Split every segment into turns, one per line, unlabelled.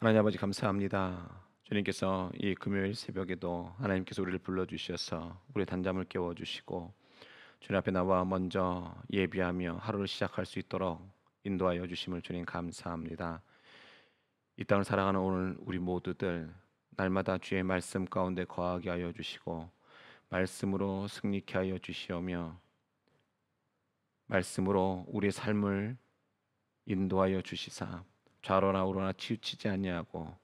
하나님 아버지 감사합니다. 주님께서 이 금요일 새벽에도 하나님께서 우리를 불러주셔서 우리의 단잠을 깨워주시고 주님 앞에 나와 먼저 예비하며 하루를 시작할 수 있도록 인도하여 주심을 주님 감사합니다. 이 땅을 살아가는 오늘 우리 모두들 날마다 주의 말씀 가운데 거하게 하여 주시고 말씀으로 승리케 하여 주시오며 말씀으로 우리의 삶을 인도하여 주시사 좌로나 우로나 치우치지 아니하고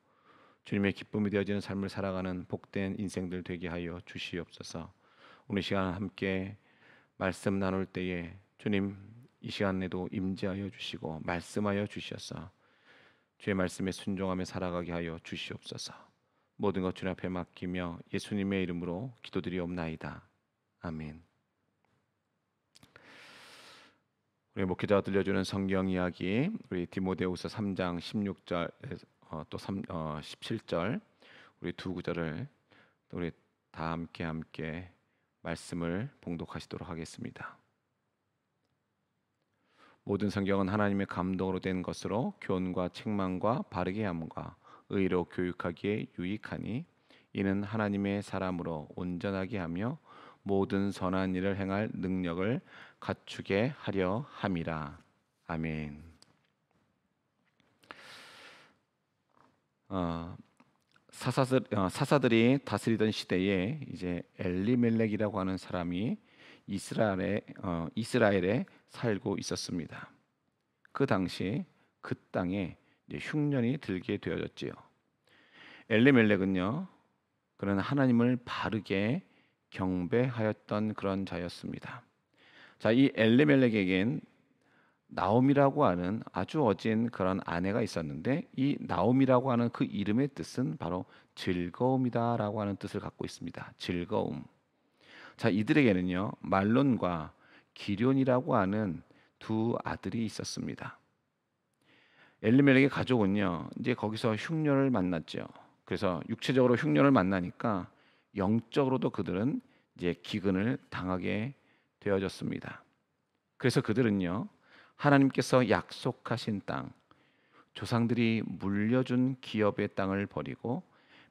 주님의 기쁨이 되어지는 삶을 살아가는 복된 인생들 되게 하여 주시옵소서. 오늘 시간 함께 말씀 나눌 때에 주님 이 시간에도 임재하여 주시고 말씀하여 주셔서 주의 말씀에 순종하며 살아가게 하여 주시옵소서. 모든 것 주님 앞에 맡기며 예수님의 이름으로 기도드리옵나이다. 아멘. 우리 목회자가 들려주는 성경 이야기 우리 디모데후서 3장 16절 또 17절 우리 두 구절을 우리 다 함께 말씀을 봉독하시도록 하겠습니다. 모든 성경은 하나님의 감동으로 된 것으로 교훈과 책망과 바르게 함과 의로 교육하기에 유익하니 이는 하나님의 사람으로 온전하게 하며 모든 선한 일을 행할 능력을 갖추게 하려 함이라. 아멘. 사사들이 다스리던 시대에 이제 엘리멜렉이라고 하는 사람이 이스라엘에 살고 있었습니다. 그 당시 그 땅에 흉년이 들게 되어졌지요. 엘리멜렉은요, 그는 하나님을 바르게 경배하였던 그런 자였습니다. 자, 이 엘리멜렉에겐 나옴이라고 하는 아주 어진 그런 아내가 있었는데 이 나옴이라고 하는 그 이름의 뜻은 바로 즐거움이다라고 하는 뜻을 갖고 있습니다. 즐거움. 자, 이들에게는요 말론과 기럐이라고 하는 두 아들이 있었습니다. 엘리멜렉의 가족은요 이제 거기서 흉년을 만났죠. 그래서 육체적으로 흉년을 만나니까 영적으로도 그들은 이제 기근을 당하게 되어졌습니다. 그래서 그들은요 하나님께서 약속하신 땅, 조상들이 물려준 기업의 땅을 버리고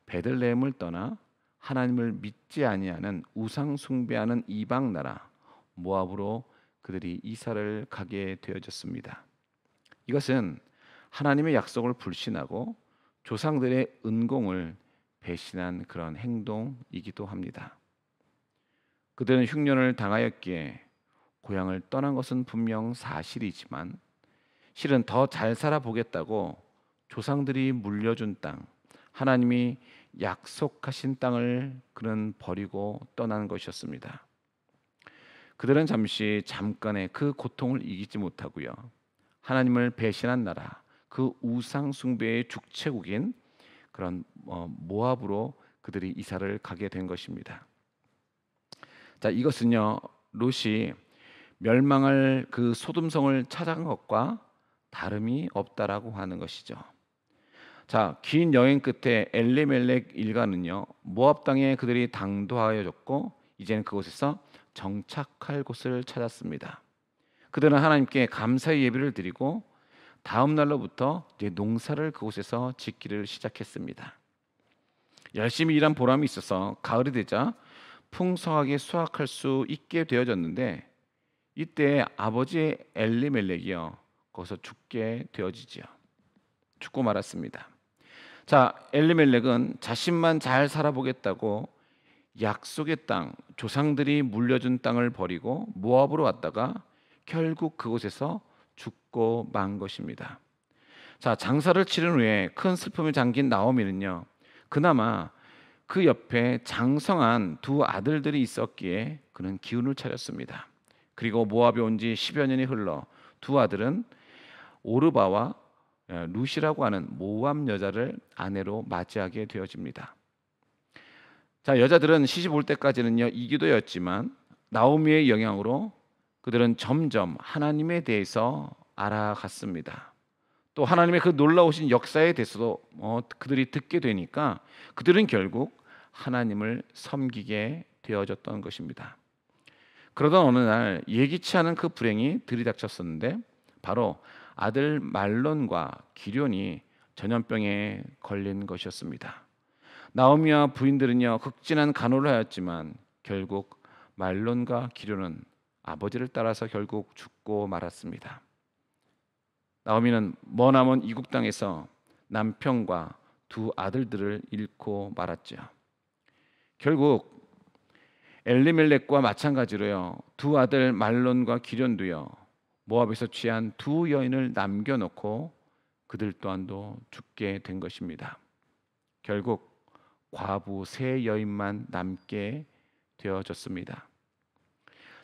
베들레헴을 떠나 하나님을 믿지 아니하는 우상 숭배하는 이방 나라 모압으로 그들이 이사를 가게 되어졌습니다. 이것은 하나님의 약속을 불신하고 조상들의 은공을 배신한 그런 행동이기도 합니다. 그들은 흉년을 당하였기에 고향을 떠난 것은 분명 사실이지만 실은 더 잘 살아보겠다고 조상들이 물려준 땅, 하나님이 약속하신 땅을 그는 버리고 떠난 것이었습니다. 그들은 잠깐의 그 고통을 이기지 못하고요. 하나님을 배신한 나라, 그 우상 숭배의 주체국인 그런 모압으로 그들이 이사를 가게 된 것입니다. 자, 이것은요 롯이 멸망할 그 소돔성을 찾아간 것과 다름이 없다라고 하는 것이죠. 자, 긴 여행 끝에 엘리멜렉 일가는요 모압 땅에 그들이 당도하여졌고 이제는 그곳에서 정착할 곳을 찾았습니다. 그들은 하나님께 감사의 예배를 드리고 다음 날로부터 이제 농사를 그곳에서 짓기를 시작했습니다. 열심히 일한 보람이 있어서 가을이 되자 풍성하게 수확할 수 있게 되어졌는데 이때 아버지 엘리멜렉이요 거기서 죽게 되어지지요. 죽고 말았습니다. 자, 엘리멜렉은 자신만 잘 살아보겠다고 약속의 땅, 조상들이 물려준 땅을 버리고 모압으로 왔다가 결국 그곳에서 죽고 만 것입니다. 자, 장사를 치른 후에 큰 슬픔에 잠긴 나오미는요 그나마 그 옆에 장성한 두 아들들이 있었기에 그는 기운을 차렸습니다. 그리고 모압에 온 지 10여 년이 흘러 두 아들은 오르바와 룻이라고 하는 모압 여자를 아내로 맞이하게 되어집니다. 자, 여자들은 시집 올 때까지는요 이기도였지만 나오미의 영향으로 그들은 점점 하나님에 대해서 알아갔습니다. 또 하나님의 그 놀라우신 역사에 대해서도 그들이 듣게 되니까 그들은 결국 하나님을 섬기게 되어졌던 것입니다. 그러던 어느 날 예기치 않은 그 불행이 들이닥쳤었는데 바로 아들 말론과 기럐이 전염병에 걸린 것이었습니다. 나오미와 부인들은요 극진한 간호를 하였지만 결국 말론과 기료는 아버지를 따라서 결국 죽고 말았습니다. 나오미는 머나먼 이국 땅에서 남편과 두 아들들을 잃고 말았죠. 결국 엘리멜렉과 마찬가지로요 두 아들 말론과 기련도요 모압에서 취한 두 여인을 남겨놓고 그들 또한도 죽게 된 것입니다. 결국 과부 세 여인만 남게 되어졌습니다.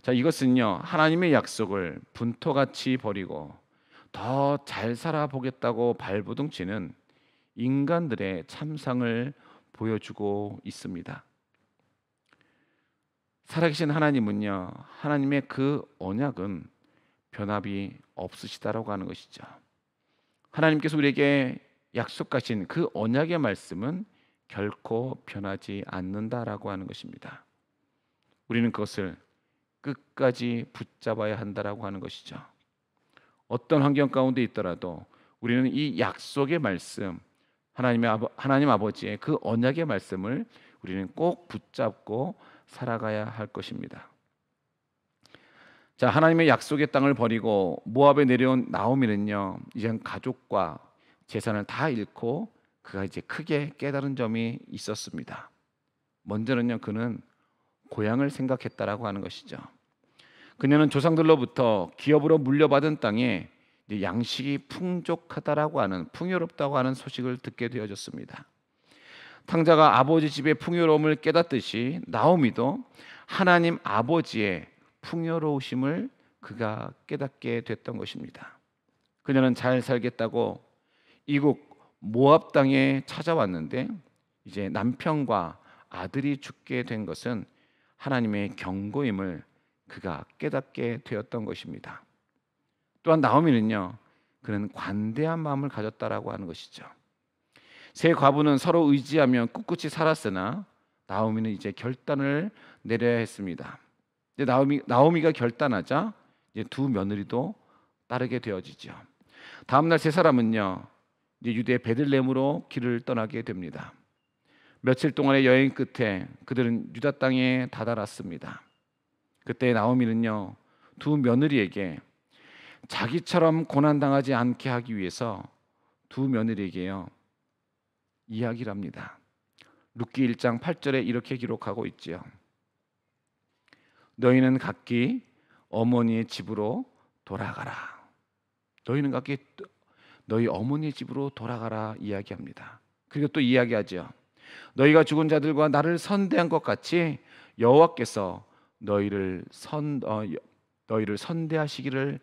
자, 이것은요 하나님의 약속을 분토같이 버리고 더 잘 살아보겠다고 발버둥치는 인간들의 참상을 보여주고 있습니다. 살아계신 하나님은요 하나님의 그 언약은 변함이 없으시다라고 하는 것이죠. 하나님께서 우리에게 약속하신 그 언약의 말씀은 결코 변하지 않는다라고 하는 것입니다. 우리는 그것을 끝까지 붙잡아야 한다라고 하는 것이죠. 어떤 환경 가운데 있더라도 우리는 이 약속의 말씀, 하나님 아버지의 그 언약의 말씀을 우리는 꼭 붙잡고 살아가야 할 것입니다. 자, 하나님의 약속의 땅을 버리고 모압에 내려온 나오미는요 이제 가족과 재산을 다 잃고 그가 이제 크게 깨달은 점이 있었습니다. 먼저는요 그는 고향을 생각했다라고 하는 것이죠. 그녀는 조상들로부터 기업으로 물려받은 땅에 이제 양식이 풍족하다라고 하는, 풍요롭다고 하는 소식을 듣게 되어졌습니다. 탕자가 아버지 집의 풍요로움을 깨닫듯이 나오미도 하나님 아버지의 풍요로우심을 그가 깨닫게 됐던 것입니다. 그녀는 잘 살겠다고 이국 모압 땅에 찾아왔는데 이제 남편과 아들이 죽게 된 것은 하나님의 경고임을 그가 깨닫게 되었던 것입니다. 또한 나오미는요 그는 관대한 마음을 가졌다라고 하는 것이죠. 세 과부는 서로 의지하며 꿋꿋이 살았으나 나오미는 이제 결단을 내려야 했습니다. 이제 나오미가 결단하자 이제 두 며느리도 따르게 되어지죠. 다음 날 세 사람은요 이제 유대 베들레헴으로 길을 떠나게 됩니다. 며칠 동안의 여행 끝에 그들은 유다 땅에 다다랐습니다. 그때 나오미는요 두 며느리에게 자기처럼 고난당하지 않게 하기 위해서 두 며느리에게요 이야기를 합니다. 룻기 1장 8절에 이렇게 기록하고 있지요. 너희는 각기 어머니의 집으로 돌아가라. 너희는 각기 너희 어머니의 집으로 돌아가라 이야기합니다. 그리고 또 이야기하죠. 너희가 죽은 자들과 나를 선대한 것 같이 여호와께서 너희를 선대하시기를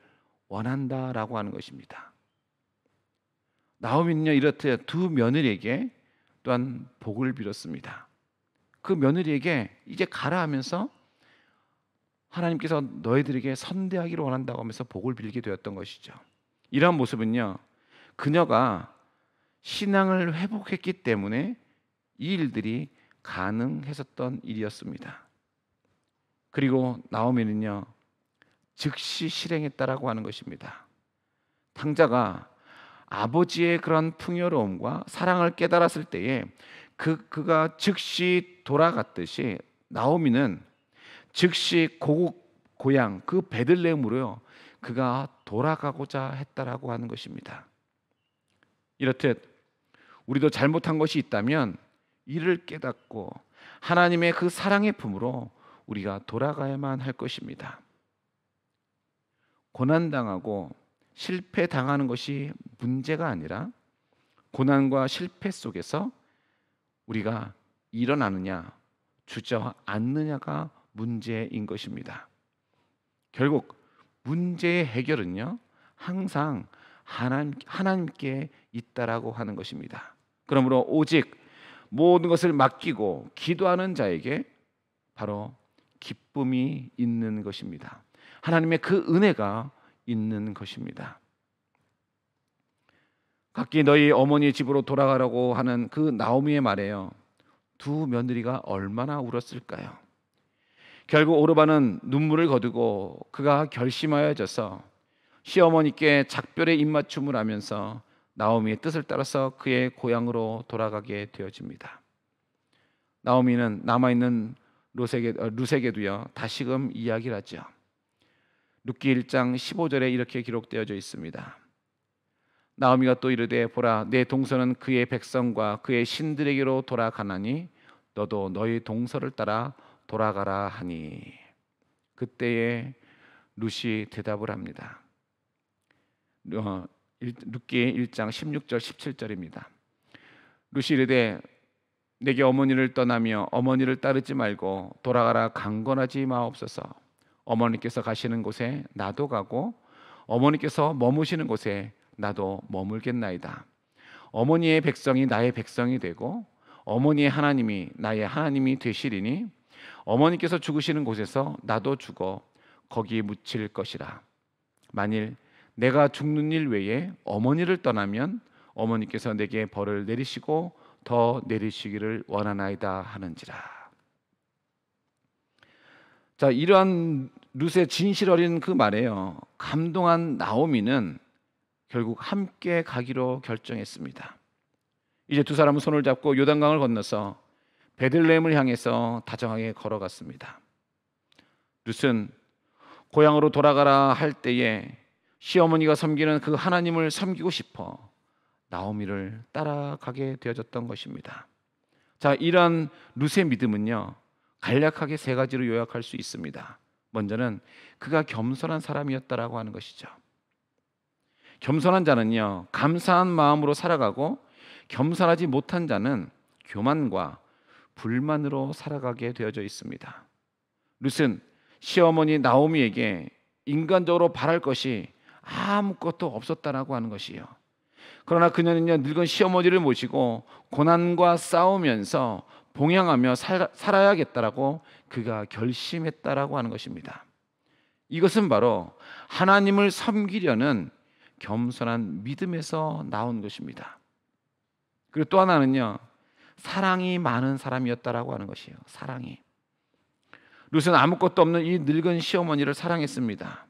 원한다라고 하는 것입니다. 나오미는요 이렇듯 두 며느리에게 또한 복을 빌었습니다. 그 며느리에게 이제 가라 하면서 하나님께서 너희들에게 선대하기를 원한다고 하면서 복을 빌게 되었던 것이죠. 이러한 모습은요 그녀가 신앙을 회복했기 때문에 이 일들이 가능했었던 일이었습니다. 그리고 나오미는요 즉시 실행했다라고 하는 것입니다. 탕자가 아버지의 그런 풍요로움과 사랑을 깨달았을 때에 그가 즉시 돌아갔듯이 나오미는 즉시 고국 고향 그 베들레헴으로요 그가 돌아가고자 했다라고 하는 것입니다. 이렇듯 우리도 잘못한 것이 있다면 이를 깨닫고 하나님의 그 사랑의 품으로 우리가 돌아가야만 할 것입니다. 고난당하고 실패당하는 것이 문제가 아니라 고난과 실패 속에서 우리가 일어나느냐 주저앉느냐가 문제인 것입니다. 결국 문제의 해결은요 항상 하나님께 있다라고 하는 것입니다. 그러므로 오직 모든 것을 맡기고 기도하는 자에게 바로 기쁨이 있는 것입니다. 하나님의 그 은혜가 있는 것입니다. 각기 너희 어머니의 집으로 돌아가라고 하는 그 나오미의 말에요 두 며느리가 얼마나 울었을까요? 결국 오르반은 눈물을 거두고 그가 결심하여져서 시어머니께 작별의 입맞춤을 하면서 나오미의 뜻을 따라서 그의 고향으로 돌아가게 되어집니다. 나오미는 남아있는 룻에게도요 다시금 이야기를 하죠. 룻기 1장 15절에 이렇게 기록되어져 있습니다. 나오미가 또 이르되 보라 내 동서는 그의 백성과 그의 신들에게로 돌아가나니 너도 너희 동서를 따라 돌아가라 하니 그때에 룻이 대답을 합니다. 룻기 1장 16절 17절입니다. 룻이 이르되 내게 어머니를 떠나며 어머니를 따르지 말고 돌아가라 강건하지 마옵소서. 어머니께서 가시는 곳에 나도 가고 어머니께서 머무시는 곳에 나도 머물겠나이다. 어머니의 백성이 나의 백성이 되고 어머니의 하나님이 나의 하나님이 되시리니 어머니께서 죽으시는 곳에서 나도 죽어 거기 묻힐 것이라. 만일 내가 죽는 일 외에 어머니를 떠나면 어머니께서 내게 벌을 내리시고 더 내리시기를 원하나이다 하는지라. 자, 이러한 룻의 진실 어린 그 말에요 감동한 나오미는 결국 함께 가기로 결정했습니다. 이제 두 사람은 손을 잡고 요단강을 건너서 베들레헴을 향해서 다정하게 걸어갔습니다. 룻은 고향으로 돌아가라 할 때에 시어머니가 섬기는 그 하나님을 섬기고 싶어 나오미를 따라가게 되어졌던 것입니다. 자, 이런 룻의 믿음은요 간략하게 세 가지로 요약할 수 있습니다. 먼저는 그가 겸손한 사람이었다라고 하는 것이죠. 겸손한 자는요 감사한 마음으로 살아가고 겸손하지 못한 자는 교만과 불만으로 살아가게 되어져 있습니다. 룻은 시어머니 나오미에게 인간적으로 바랄 것이 아무것도 없었다라고 하는 것이요. 그러나 그녀는요 늙은 시어머니를 모시고 고난과 싸우면서 봉양하며 살아야겠다라고 그가 결심했다라고 하는 것입니다. 이것은 바로 하나님을 섬기려는 겸손한 믿음에서 나온 것입니다. 그리고 또 하나는요 사랑이 많은 사람이었다라고 하는 것이에요. 사랑이. 룻은 아무것도 없는 이 늙은 시어머니를 사랑했습니다.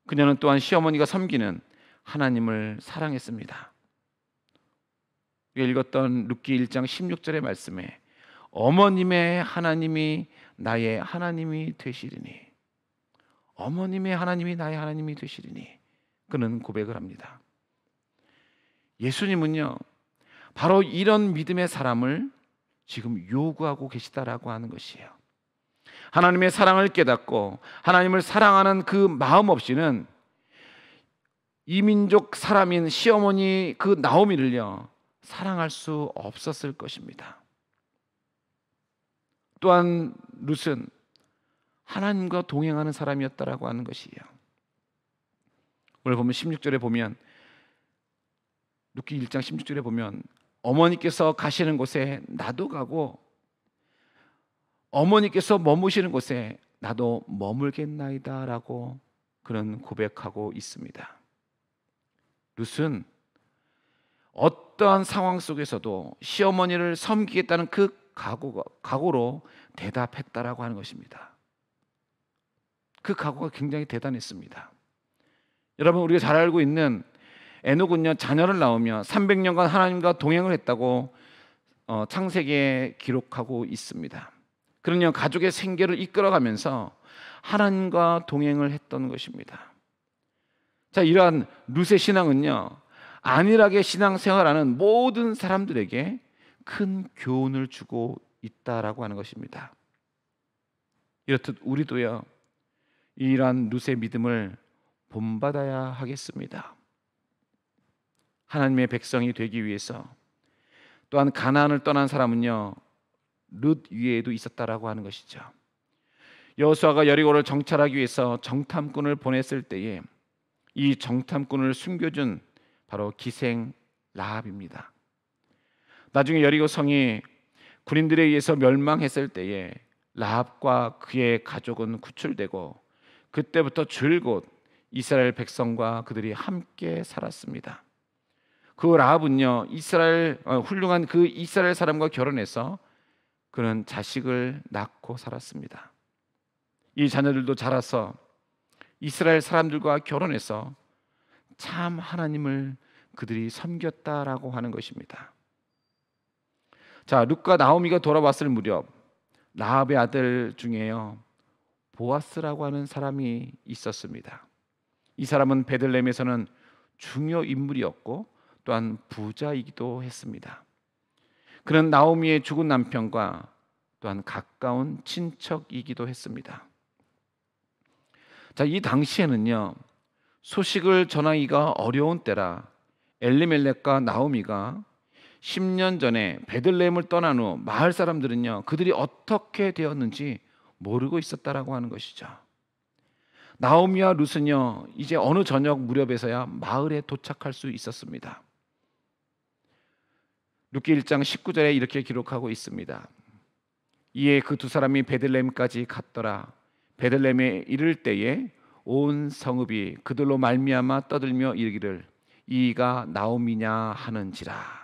그녀는 또한 시어머니가 섬기는 하나님을 사랑했습니다. 우리가 읽었던 룻기 1장 16절의 말씀에 어머님의 하나님이 나의 하나님이 되시리니, 어머님의 하나님이 나의 하나님이 되시리니 그는 고백을 합니다. 예수님은요 바로 이런 믿음의 사람을 지금 요구하고 계시다라고 하는 것이에요. 하나님의 사랑을 깨닫고 하나님을 사랑하는 그 마음 없이는 이민족 사람인 시어머니 그 나오미를요 사랑할 수 없었을 것입니다. 또한 룻은 하나님과 동행하는 사람이었다라고 하는 것이에요. 오늘 보면 16절에 보면 룻기 1장 16절에 보면 어머니께서 가시는 곳에 나도 가고 어머니께서 머무시는 곳에 나도 머물겠나이다 라고 그는 고백하고 있습니다. 룻은 어떠한 상황 속에서도 시어머니를 섬기겠다는 그 각오로 대답했다라고 하는 것입니다. 그 각오가 굉장히 대단했습니다. 여러분, 우리가 잘 알고 있는 에녹은요 자녀를 낳으며 300년간 하나님과 동행을 했다고 창세기에 기록하고 있습니다. 그는요 가족의 생계를 이끌어가면서 하나님과 동행을 했던 것입니다. 자, 이러한 룻의 신앙은요 안일하게 신앙생활하는 모든 사람들에게 큰 교훈을 주고 있다라고 하는 것입니다. 이렇듯 우리도요 이러한 룻의 믿음을 본받아야 하겠습니다. 하나님의 백성이 되기 위해서 또한 가나안을 떠난 사람은요 룻 위에도 있었다라고 하는 것이죠. 여호수아가 여리고를 정찰하기 위해서 정탐꾼을 보냈을 때에 이 정탐꾼을 숨겨준 바로 기생 라합입니다. 나중에 여리고 성이 군인들에 의해서 멸망했을 때에 라합과 그의 가족은 구출되고 그때부터 줄곧 이스라엘 백성과 그들이 함께 살았습니다. 그 라합은요 훌륭한 그 이스라엘 사람과 결혼해서 그는 자식을 낳고 살았습니다. 이 자녀들도 자라서 이스라엘 사람들과 결혼해서 참 하나님을 그들이 섬겼다라고 하는 것입니다. 자, 룻과 나오미가 돌아왔을 무렵 라합의 아들 중에요 보아스라고 하는 사람이 있었습니다. 이 사람은 베들레헴에서는 중요 인물이었고 또한 부자이기도 했습니다. 그는 나오미의 죽은 남편과 또한 가까운 친척이기도 했습니다. 자, 이 당시에는요 소식을 전하기가 어려운 때라 엘리멜렉과 나오미가 10년 전에 베들레헴을 떠난 후 마을 사람들은요 그들이 어떻게 되었는지 모르고 있었다라고 하는 것이죠. 나오미와 룻은요 이제 어느 저녁 무렵에서야 마을에 도착할 수 있었습니다. 룻기 1장 19절에 이렇게 기록하고 있습니다. 이에 그 두 사람이 베들레헴까지 갔더라. 베들레헴에 이를 때에 온 성읍이 그들로 말미암아 떠들며 이르기를 이가 나오미냐 하는지라.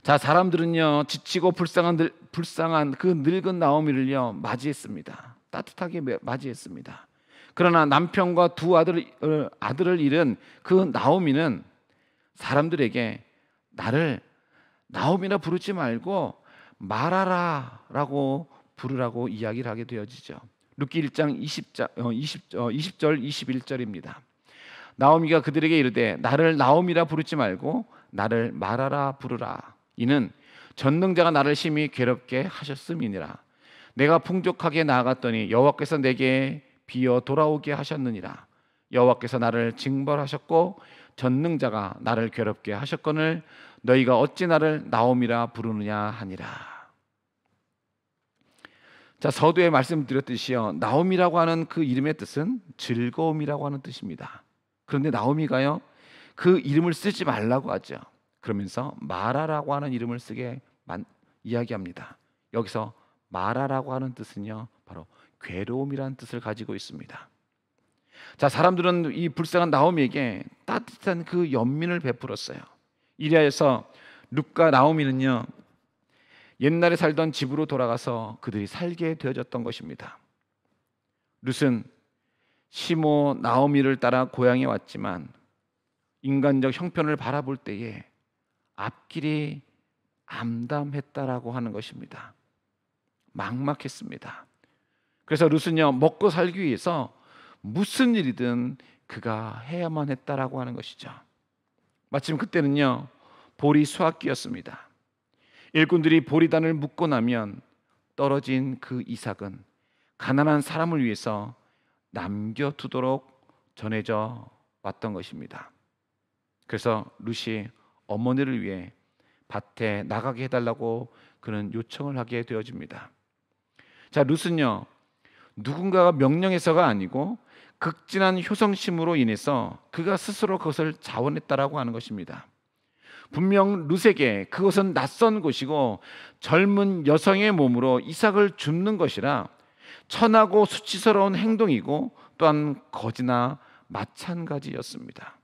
자, 사람들은요 지치고 불쌍한 그 늙은 나오미를요 맞이했습니다. 따뜻하게 맞이했습니다. 그러나 남편과 두 아들을 잃은 그 나오미는 사람들에게 나를 나오미라 부르지 말고 마라라라고 부르라고 이야기를 하게 되어지죠. 룻기 1장 20절 21절입니다. 나오미가 그들에게 이르되 나를 나오미라 부르지 말고 나를 마라라 부르라. 이는 전능자가 나를 심히 괴롭게 하셨음이니라. 내가 풍족하게 나아갔더니 여호와께서 내게 비어 돌아오게 하셨느니라. 여호와께서 나를 징벌하셨고 전능자가 나를 괴롭게 하셨거늘 너희가 어찌 나를 나오미라 부르느냐 하니라. 자, 서두에 말씀드렸듯이요 나오미라고 하는 그 이름의 뜻은 즐거움이라고 하는 뜻입니다. 그런데 나오미가요 그 이름을 쓰지 말라고 하죠. 그러면서 마라라고 하는 이름을 쓰게 이야기합니다. 여기서 마라라고 하는 뜻은요 바로 괴로움이라는 뜻을 가지고 있습니다. 자, 사람들은 이 불쌍한 나오미에게 따뜻한 그 연민을 베풀었어요. 이리하여서 룻과 나오미는요 옛날에 살던 집으로 돌아가서 그들이 살게 되어졌던 것입니다. 룻은 시모 나오미를 따라 고향에 왔지만 인간적 형편을 바라볼 때에 앞길이 암담했다라고 하는 것입니다. 막막했습니다. 그래서 룻은요 먹고 살기 위해서 무슨 일이든 그가 해야만 했다라고 하는 것이죠. 마침 그때는요 보리 수확기였습니다. 일꾼들이 보리단을 묶고 나면 떨어진 그 이삭은 가난한 사람을 위해서 남겨두도록 전해져 왔던 것입니다. 그래서 룻이 어머니를 위해 밭에 나가게 해달라고 그는 요청을 하게 되어집니다. 자, 룻은요 누군가가 명령해서가 아니고 극진한 효성심으로 인해서 그가 스스로 그것을 자원했다라고 하는 것입니다. 분명 룻에게 그것은 낯선 곳이고 젊은 여성의 몸으로 이삭을 줍는 것이라 천하고 수치스러운 행동이고 또한 거지나 마찬가지였습니다.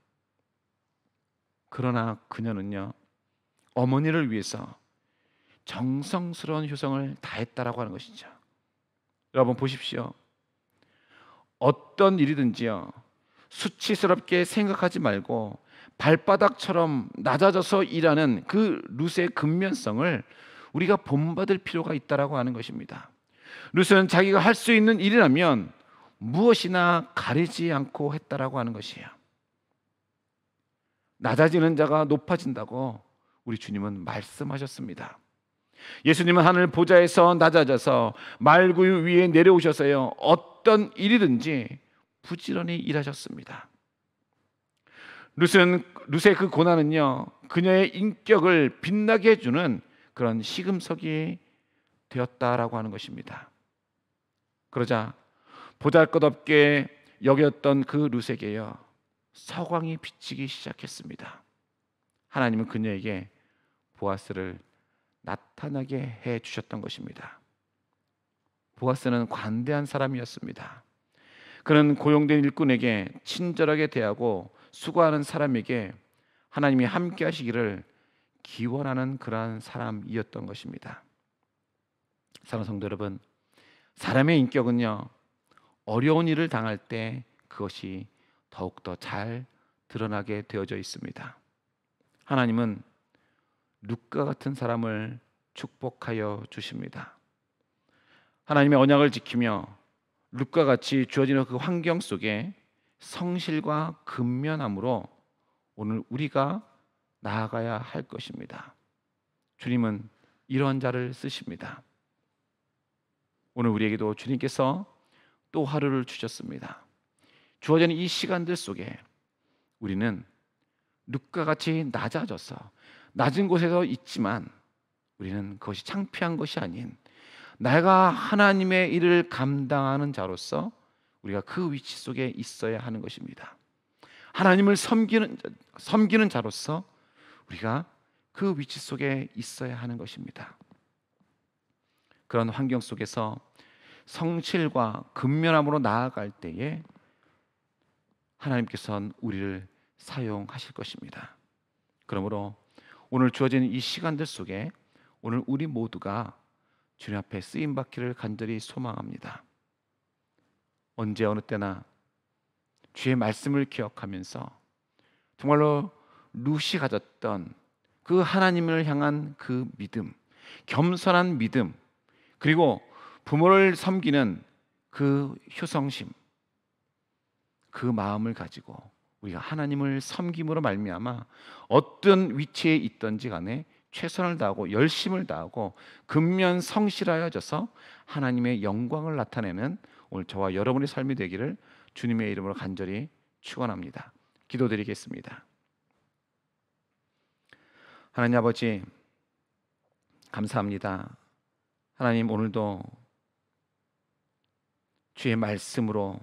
그러나 그녀는요 어머니를 위해서 정성스러운 효성을 다했다라고 하는 것이죠. 여러분 보십시오. 어떤 일이든지요 수치스럽게 생각하지 말고 발바닥처럼 낮아져서 일하는 그 룻의 근면성을 우리가 본받을 필요가 있다라고 하는 것입니다. 룻은 자기가 할 수 있는 일이라면 무엇이나 가리지 않고 했다라고 하는 것이에요. 낮아지는 자가 높아진다고 우리 주님은 말씀하셨습니다. 예수님은 하늘 보좌에서 낮아져서 말구유 위에 내려오셔서요 어떤 일이든지 부지런히 일하셨습니다. 룻의 그 고난은요 그녀의 인격을 빛나게 해주는 그런 시금석이 되었다라고 하는 것입니다. 그러자 보잘것없게 여겼던 그 룻에게요 서광이 비치기 시작했습니다. 하나님은 그녀에게 보아스를 나타나게 해 주셨던 것입니다. 보아스는 관대한 사람이었습니다. 그는 고용된 일꾼에게 친절하게 대하고 수고하는 사람에게 하나님이 함께 하시기를 기원하는 그러한 사람이었던 것입니다. 사랑하는 성도 여러분, 사람의 인격은요 어려운 일을 당할 때 그것이 더욱더 잘 드러나게 되어져 있습니다. 하나님은 룻과 같은 사람을 축복하여 주십니다. 하나님의 언약을 지키며 룻과 같이 주어지는 그 환경 속에 성실과 근면함으로 오늘 우리가 나아가야 할 것입니다. 주님은 이러한 자를 쓰십니다. 오늘 우리에게도 주님께서 또 하루를 주셨습니다. 주어진 이 시간들 속에 우리는 룻과 같이 낮아져서 낮은 곳에서 있지만 우리는 그것이 창피한 것이 아닌 내가 하나님의 일을 감당하는 자로서 우리가 그 위치 속에 있어야 하는 것입니다. 하나님을 섬기는 자로서 우리가 그 위치 속에 있어야 하는 것입니다. 그런 환경 속에서 성실과 근면함으로 나아갈 때에 하나님께서는 우리를 사용하실 것입니다. 그러므로 오늘 주어진 이 시간들 속에 오늘 우리 모두가 주님 앞에 쓰임 받기를 간절히 소망합니다. 언제 어느 때나 주의 말씀을 기억하면서 정말로 룻이 가졌던 그 하나님을 향한 그 믿음, 겸손한 믿음, 그리고 부모를 섬기는 그 효성심, 그 마음을 가지고 우리가 하나님을 섬김으로 말미암아 어떤 위치에 있든지 간에 최선을 다하고 열심을 다하고 근면 성실하여져서 하나님의 영광을 나타내는 오늘 저와 여러분의 삶이 되기를 주님의 이름으로 간절히 축원합니다. 기도드리겠습니다. 하나님 아버지, 감사합니다. 하나님, 오늘도 주의 말씀으로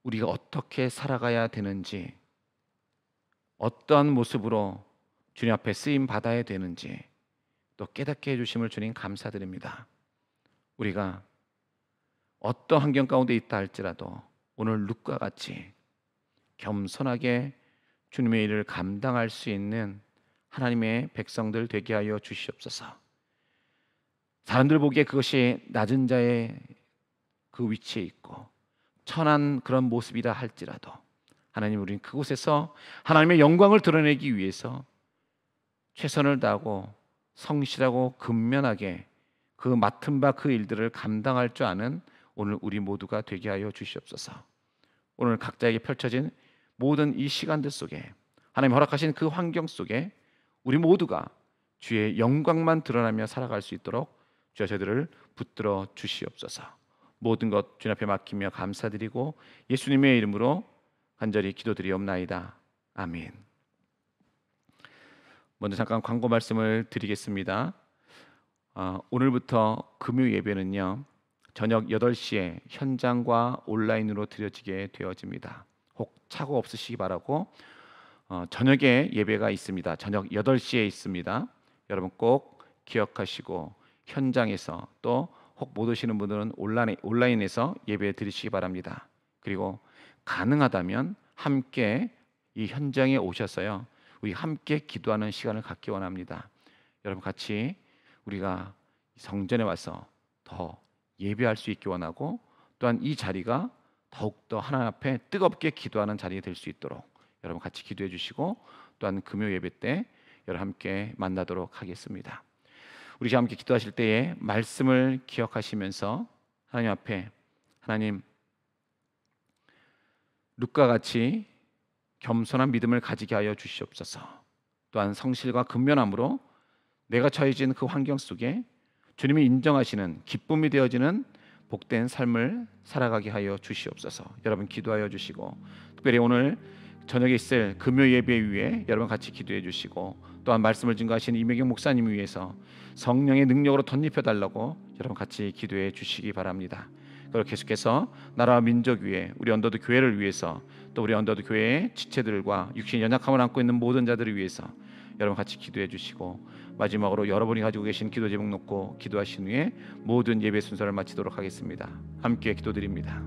우리가 어떻게 살아가야 되는지, 어떤 모습으로 주님 앞에 쓰임 받아야 되는지 또 깨닫게 해주심을 주님 감사드립니다. 우리가 어떤 환경 가운데 있다 할지라도 오늘 룻과 같이 겸손하게 주님의 일을 감당할 수 있는 하나님의 백성들 되게 하여 주시옵소서. 사람들 보기에 그것이 낮은 자의 그 위치에 있고 천한 그런 모습이라 할지라도 하나님, 우리는 그곳에서 하나님의 영광을 드러내기 위해서 최선을 다하고 성실하고 근면하게 그 맡은 바 그 일들을 감당할 줄 아는 오늘 우리 모두가 되게 하여 주시옵소서. 오늘 각자에게 펼쳐진 모든 이 시간들 속에 하나님 허락하신 그 환경 속에 우리 모두가 주의 영광만 드러나며 살아갈 수 있도록 주여 저희들을 붙들어 주시옵소서. 모든 것 주님 앞에 맡기며 감사드리고 예수님의 이름으로 간절히 기도드리옵나이다. 아멘. 먼저 잠깐 광고 말씀을 드리겠습니다. 오늘부터 금요 예배는요, 저녁 8시에 현장과 온라인으로 드려지게 되어집니다. 혹 착오 없으시기 바라고 저녁에 예배가 있습니다. 저녁 8시에 있습니다. 여러분 꼭 기억하시고 현장에서 또 혹 못 오시는 분들은 온라인에서 예배 드리시기 바랍니다. 그리고 가능하다면 함께 이 현장에 오셔서요, 우리 함께 기도하는 시간을 갖기 원합니다. 여러분 같이 우리가 성전에 와서 더 예배할 수 있기 원하고 또한 이 자리가 더욱더 하나님 앞에 뜨겁게 기도하는 자리가 될 수 있도록 여러분 같이 기도해 주시고 또한 금요 예배 때 여러분 함께 만나도록 하겠습니다. 우리 함께 기도하실 때에 말씀을 기억하시면서 하나님 앞에, 하나님, 룻과 같이 겸손한 믿음을 가지게 하여 주시옵소서. 또한 성실과 근면함으로 내가 처해진 그 환경 속에 주님이 인정하시는 기쁨이 되어지는 복된 삶을 살아가게 하여 주시옵소서. 여러분 기도하여 주시고 특별히 오늘 저녁에 있을 금요 예배 위에 여러분 같이 기도해 주시고 또한 말씀을 증거하시는 이명경 목사님 위해서 성령의 능력으로 덧입혀 달라고 여러분 같이 기도해 주시기 바랍니다. 그리고 계속해서 나라와 민족 위에 우리 언더드 교회를 위해서 또 우리 언더드 교회의 지체들과 육신의 연약함을 안고 있는 모든 자들을 위해서 여러분 같이 기도해 주시고 마지막으로 여러분이 가지고 계신 기도 제목 놓고 기도하신 후에 모든 예배 순서를 마치도록 하겠습니다. 함께 기도드립니다.